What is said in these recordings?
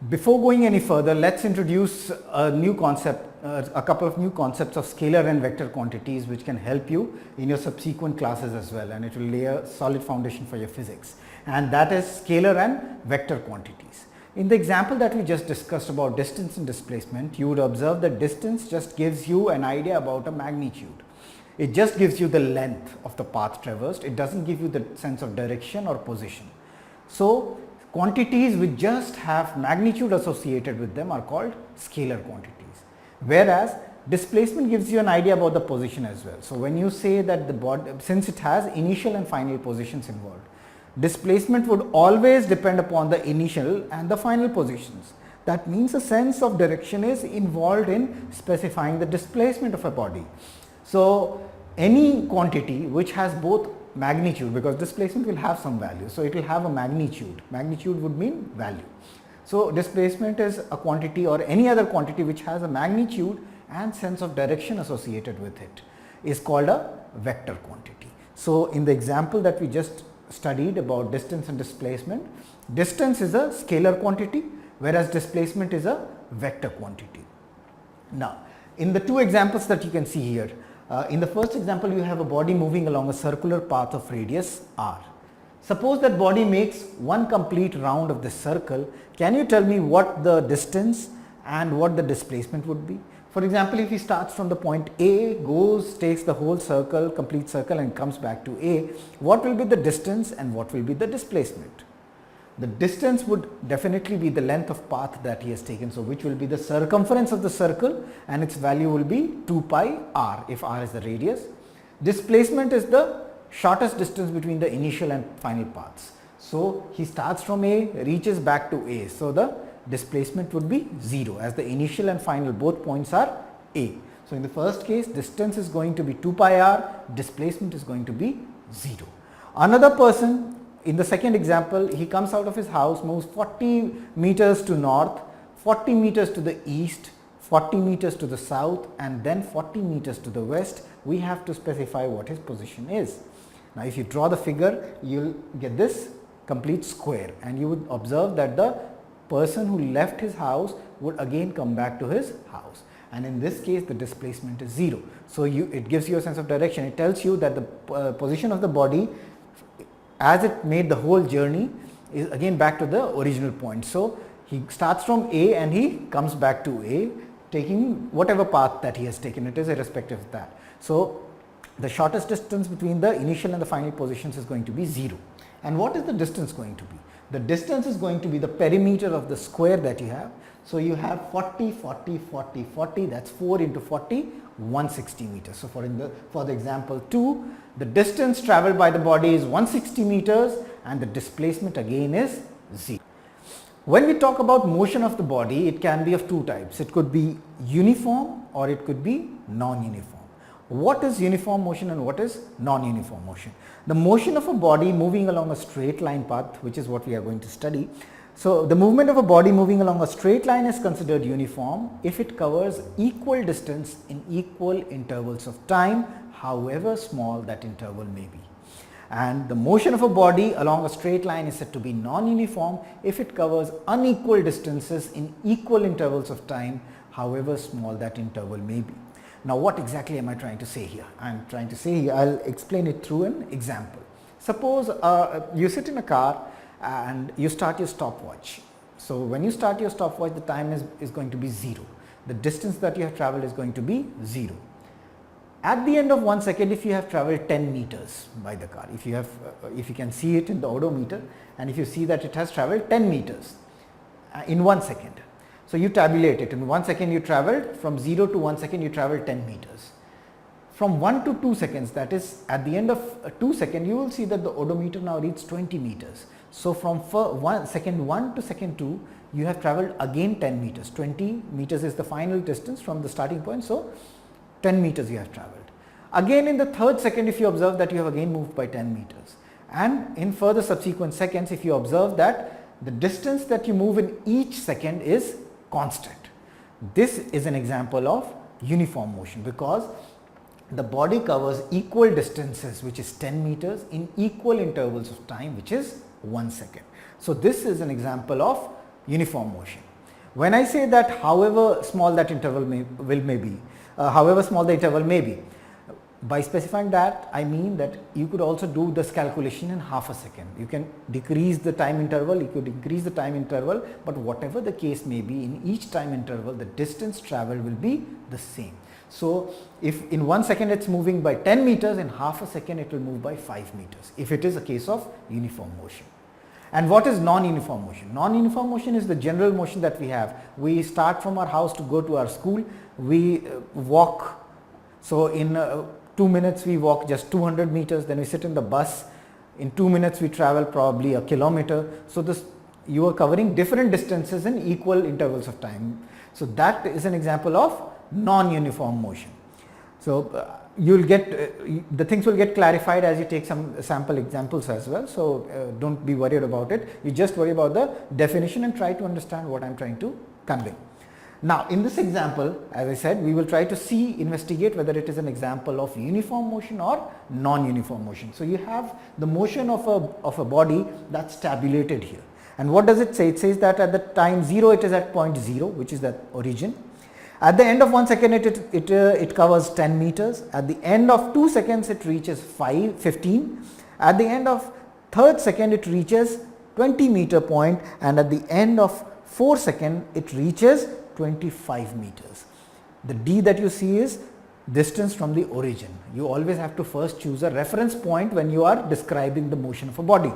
Before going any further, let's introduce a new concept, a couple of new concepts of scalar and vector quantities which can help you in your subsequent classes as well, and it will lay a solid foundation for your physics, and that is scalar and vector quantities. In the example that we just discussed about distance and displacement, you would observe that distance just gives you an idea about a magnitude. It just gives you the length of the path traversed. It doesn't give you the sense of direction or position. So quantities which just have magnitude associated with them are called scalar quantities, whereas displacement gives you an idea about the position as well. So when you say that the body, since it has initial and final positions involved, displacement would always depend upon the initial and the final positions. That means a sense of direction is involved in specifying the displacement of a body. So any quantity which has both magnitude, because displacement will have some value, so it will have a magnitude. Magnitude would mean value. So displacement is a quantity or any other quantity which has a magnitude and sense of direction associated with it is called a vector quantity. So in the example that we just studied about distance and displacement, distance is a scalar quantity, whereas displacement is a vector quantity. Now in the two examples that you can see here, in the first example you have a body moving along a circular path of radius r. Suppose that body makes one complete round of this circle. Can you tell me what the distance and what the displacement would be? For example, if he starts from the point A, takes the whole circle, complete circle, and comes back to A, what will be the distance and what will be the displacement? The distance would definitely be the length of path that he has taken, so which will be the circumference of the circle, and its value will be 2 pi r if r is the radius. Displacement is the shortest distance between the initial and final paths. So he starts from A, reaches back to A, so the displacement would be 0 as the initial and final both points are A. So in the first case, distance is going to be 2 pi r, displacement is going to be 0. Another person, in the second example, he comes out of his house, moves 40 meters to north, 40 meters to the east, 40 meters to the south, and then 40 meters to the west. We have to specify what his position is. Now if you draw the figure, you will get this complete square, and you would observe that the person who left his house would again come back to his house, and in this case the displacement is 0. So it gives you a sense of direction. It tells you that the position of the body as it made the whole journey is again back to the original point. So he starts from A and he comes back to A, taking whatever path that he has taken. It is irrespective of that. So the shortest distance between the initial and the final positions is going to be 0. And what is the distance going to be? The distance is going to be the perimeter of the square that you have. So you have 40, 40, 40, 40, that's 4 into 40, 160 meters. So for the example 2, the distance traveled by the body is 160 meters and the displacement again is 0. When we talk about motion of the body, it can be of two types. It could be uniform or it could be non-uniform. What is uniform motion and what is non-uniform motion? The motion of a body moving along a straight line path, which is what we are going to study. So the movement of a body moving along a straight line is considered uniform if it covers equal distance in equal intervals of time, however small that interval may be. And the motion of a body along a straight line is said to be non-uniform if it covers unequal distances in equal intervals of time, however small that interval may be. Now what exactly am I trying to say here? I am trying to say here, I'll explain it through an example. Suppose you sit in a car and you start your stopwatch. So when you start your stopwatch, the time is going to be 0. The distance that you have traveled is going to be 0. At the end of 1 second, if you have traveled 10 meters by the car, if you can see it in the odometer, and if you see that it has traveled 10 meters in 1 second. So you tabulate it. In 1 second you traveled, from 0 to 1 second you traveled 10 meters. From 1 to 2 seconds, that is at the end of 2 seconds, you will see that the odometer now reads 20 meters. So from second 1 to second 2, you have traveled again 10 meters. 20 meters is the final distance from the starting point. So 10 meters you have traveled. Again in the third second, if you observe that you have again moved by 10 meters. And in further subsequent seconds, if you observe that the distance that you move in each second is constant. This is an example of uniform motion because the body covers equal distances, which is 10 meters, in equal intervals of time, which is 1 second. So this is an example of uniform motion. When I say that however small that interval may be, however small the interval may be, by specifying that, I mean that you could also do this calculation in half a second. You can decrease the time interval, you could increase the time interval, but whatever the case may be, in each time interval the distance traveled will be the same. So if in 1 second it's moving by 10 meters, in half a second it will move by 5 meters if it is a case of uniform motion. And what is non-uniform motion? Non-uniform motion is the general motion that we have. We start from our house to go to our school, we walk. So in 2 minutes we walk just 200 meters, then we sit in the bus. In 2 minutes we travel probably a kilometer. So this, you are covering different distances in equal intervals of time. So that is an example of non-uniform motion. So you will get, the things will get clarified as you take some sample examples as well. So don't be worried about it. You just worry about the definition and try to understand what I am trying to convey. Now in this example, as I said, we will try to investigate whether it is an example of uniform motion or non-uniform motion. So you have the motion of a body that's tabulated here. And what does it say? It says that at the time 0 it is at point 0, which is the origin. At the end of 1 second it covers 10 meters. At the end of 2 seconds it reaches 15. At the end of third second it reaches 20 meter point, and at the end of 4 second it reaches 25 meters. The d that you see is distance from the origin. You always have to first choose a reference point when you are describing the motion of a body.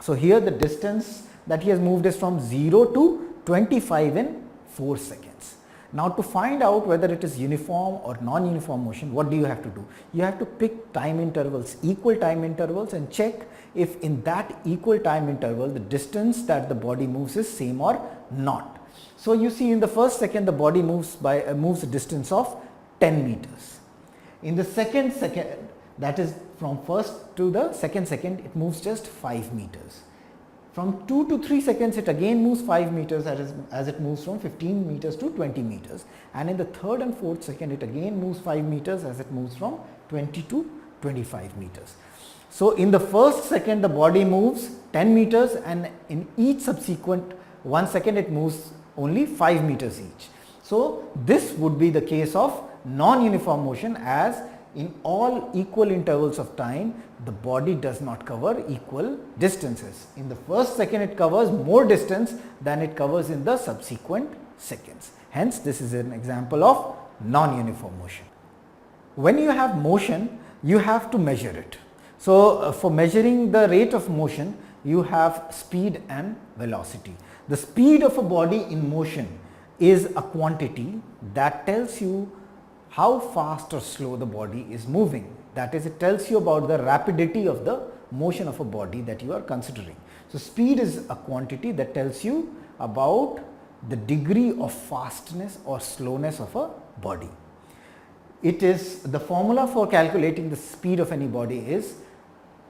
So here the distance that he has moved is from 0 to 25 in 4 seconds. Now to find out whether it is uniform or non-uniform motion, what do you have to do? You have to pick time intervals, equal time intervals, and check if in that equal time interval the distance that the body moves is same or not. So you see in the first second the body moves a distance of 10 meters. In the second second, that is from first to the second second, it moves just 5 meters. From 2 to 3 seconds it again moves 5 meters as it moves from 15 meters to 20 meters. And in the third and fourth second it again moves 5 meters as it moves from 20 to 25 meters. So in the first second the body moves 10 meters, and in each subsequent 1 second it moves only 5 meters each. So this would be the case of non-uniform motion, as in all equal intervals of time the body does not cover equal distances. In the first second it covers more distance than it covers in the subsequent seconds. Hence this is an example of non-uniform motion. When you have motion, you have to measure it. So for measuring the rate of motion, you have speed and velocity. The speed of a body in motion is a quantity that tells you how fast or slow the body is moving. That is, it tells you about the rapidity of the motion of a body that you are considering. So speed is a quantity that tells you about the degree of fastness or slowness of a body. It is the formula for calculating the speed of any body is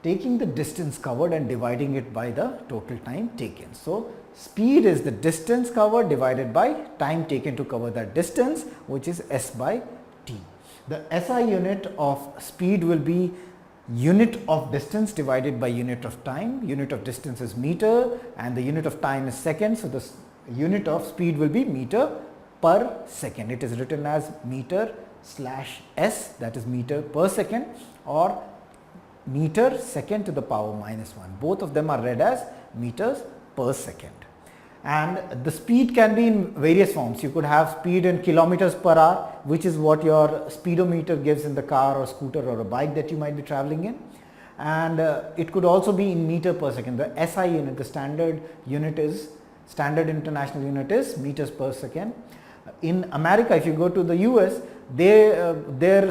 taking the distance covered and dividing it by the total time taken. So speed is the distance covered divided by time taken to cover that distance, which is S by T. The SI unit of speed will be unit of distance divided by unit of time. Unit of distance is meter and the unit of time is second. So the unit of speed will be meter per second. It is written as meter slash S, that is meter per second, or meter second to the power minus 1. Both of them are read as meters per second. And the speed can be in various forms. You could have speed in kilometers per hour, which is what your speedometer gives in the car or scooter or a bike that you might be traveling in. And it could also be in meter per second. The SI unit, the standard international unit is meters per second. In America, if you go to the US, their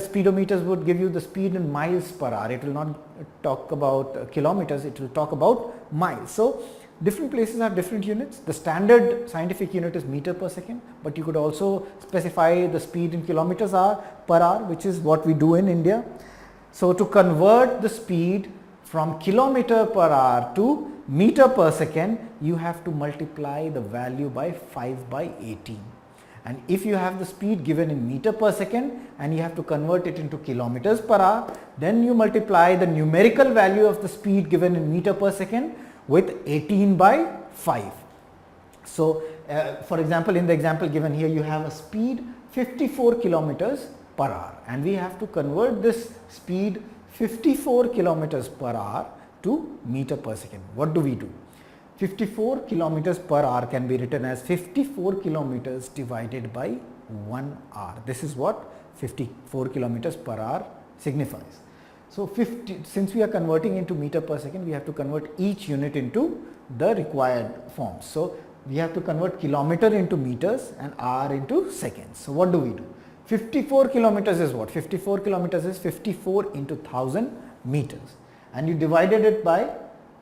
speedometers would give you the speed in miles per hour. It will not talk about kilometers, it will talk about miles. So different places have different units. The standard scientific unit is meter per second, but you could also specify the speed in kilometers per hour, which is what we do in India. So to convert the speed from kilometer per hour to meter per second, you have to multiply the value by 5 by 18. And if you have the speed given in meter per second and you have to convert it into kilometers per hour, then you multiply the numerical value of the speed given in meter per second with 18 by 5. So, for example, in the example given here, you have a speed 54 kilometers per hour, and we have to convert this speed 54 kilometers per hour to meter per second. What do we do? 54 kilometers per hour can be written as 54 kilometers divided by 1 hour. This is what 54 kilometers per hour signifies. So, since we are converting into meter per second, we have to convert each unit into the required forms. So, we have to convert kilometer into meters and hour into seconds. So, what do we do? 54 kilometers is what? 54 kilometers is 54 into 1000 meters, and you divided it by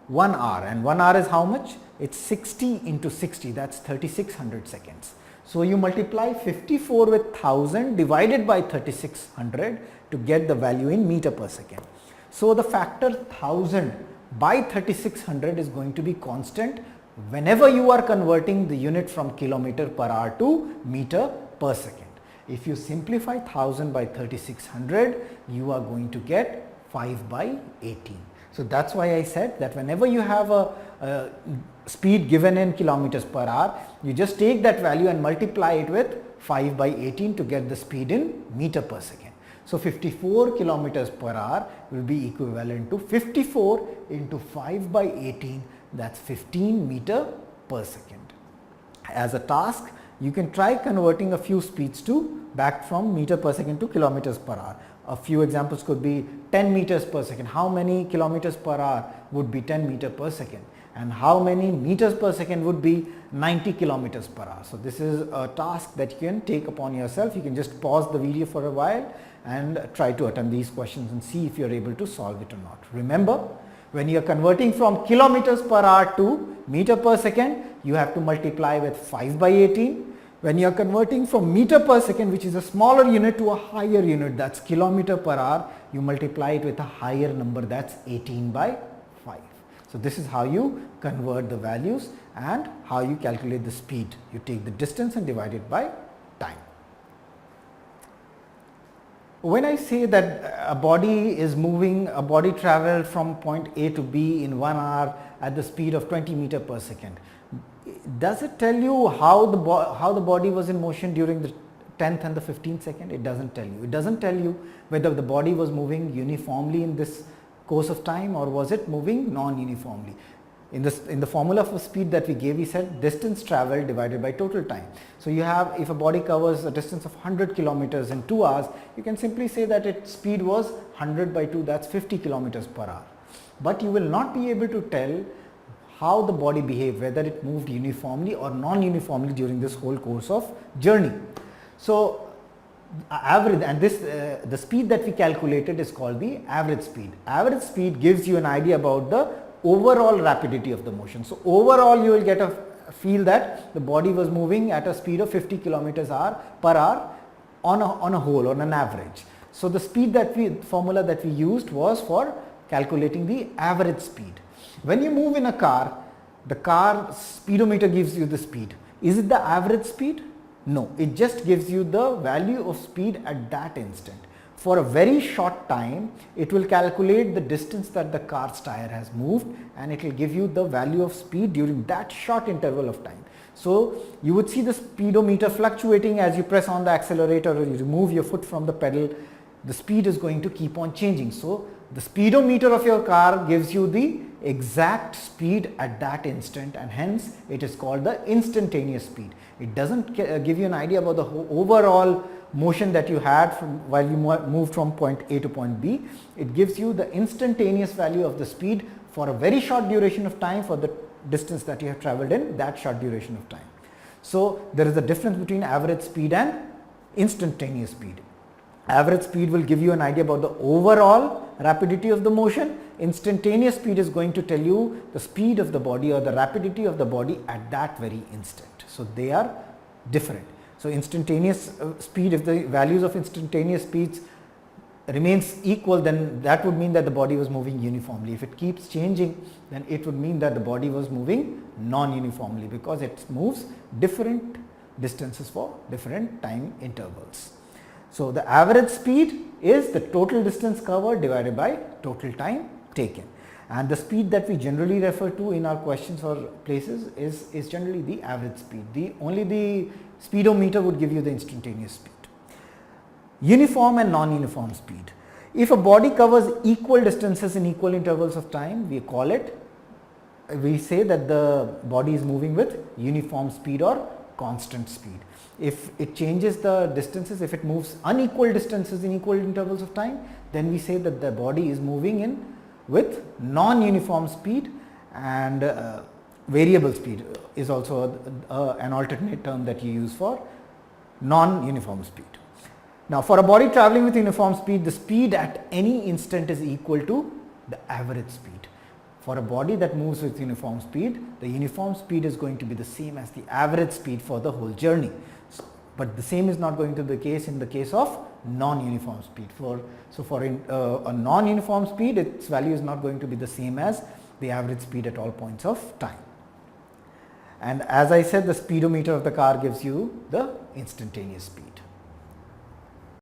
1 hour, and 1 hour is how much? It's 60 into 60, that's 3600 seconds. So, you multiply 54 with 1000 divided by 3600 to get the value in meter per second. So, the factor 1000 by 3600 is going to be constant whenever you are converting the unit from kilometer per hour to meter per second. If you simplify 1000 by 3600, you are going to get 5 by 18. So, that is why I said that whenever you have a speed given in kilometers per hour, you just take that value and multiply it with 5 by 18 to get the speed in meter per second. So, 54 kilometers per hour will be equivalent to 54 into 5 by 18, that is 15 meter per second. As a task, you can try converting a few speeds back from meter per second to kilometers per hour. A few examples could be 10 meters per second. How many kilometers per hour would be 10 meter per second, and how many meters per second would be 90 kilometers per hour. So, this is a task that you can take upon yourself. You can just pause the video for a while and try to attempt these questions and see if you are able to solve it or not. Remember, when you are converting from kilometers per hour to meter per second, you have to multiply with 5 by 18. When you are converting from meter per second, which is a smaller unit, to a higher unit, that is kilometer per hour, you multiply it with a higher number, that is 18 by 5. So, this is how you convert the values and how you calculate the speed. You take the distance and divide it by time. When I say that a body is moving, a body traveled from point A to B in 1 hour at the speed of 20 meter per second, does it tell you how the body was in motion during the 10th and the 15th second? It doesn't tell you. It doesn't tell you whether the body was moving uniformly in this course of time or was it moving non-uniformly. In the formula for speed that we gave, we said distance traveled divided by total time. So, you have, if a body covers a distance of 100 kilometers in 2 hours, you can simply say that its speed was 100 by 2, that is 50 kilometers per hour. But you will not be able to tell how the body behaved, whether it moved uniformly or non-uniformly during this whole course of journey. So, average, and this the speed that we calculated is called the average speed. Average speed gives you an idea about the overall rapidity of the motion. So, overall you will get a feel that the body was moving at a speed of 50 kilometers per hour on a whole, on an average. So, the speed formula that we used was for calculating the average speed. When you move in a car, the car speedometer gives you the speed. Is it the average speed? No, it just gives you the value of speed at that instant. For a very short time, it will calculate the distance that the car's tire has moved, and it will give you the value of speed during that short interval of time. So, you would see the speedometer fluctuating as you press on the accelerator or you remove your foot from the pedal. The speed is going to keep on changing. So, the speedometer of your car gives you the exact speed at that instant, and hence it is called the instantaneous speed. It doesn't give you an idea about the overall motion that you had while you moved from point A to point B. It gives you the instantaneous value of the speed for a very short duration of time for the distance that you have traveled in that short duration of time. So, there is a difference between average speed and instantaneous speed. Average speed will give you an idea about the overall rapidity of the motion. Instantaneous speed is going to tell you the speed of the body or the rapidity of the body at that very instant. So, they are different. So, instantaneous speed, if the values of instantaneous speeds remains equal, then that would mean that the body was moving uniformly. If it keeps changing, then it would mean that the body was moving non-uniformly, because it moves different distances for different time intervals. So, the average speed is the total distance covered divided by total time taken. And the speed that we generally refer to in our questions or places is generally the average speed. Only the speedometer would give you the instantaneous speed. Uniform and non-uniform speed. If a body covers equal distances in equal intervals of time, we say that the body is moving with uniform speed or constant speed. If it changes the distances, if it moves unequal distances in equal intervals of time, then we say that the body is moving in with non-uniform speed, and variable speed is also an alternate term that you use for non-uniform speed. Now, for a body traveling with uniform speed, the speed at any instant is equal to the average speed. For a body that moves with uniform speed, the uniform speed is going to be the same as the average speed for the whole journey. But the same is not going to be the case in the case of non-uniform speed. So for a non-uniform speed, its value is not going to be the same as the average speed at all points of time. And as I said, the speedometer of the car gives you the instantaneous speed.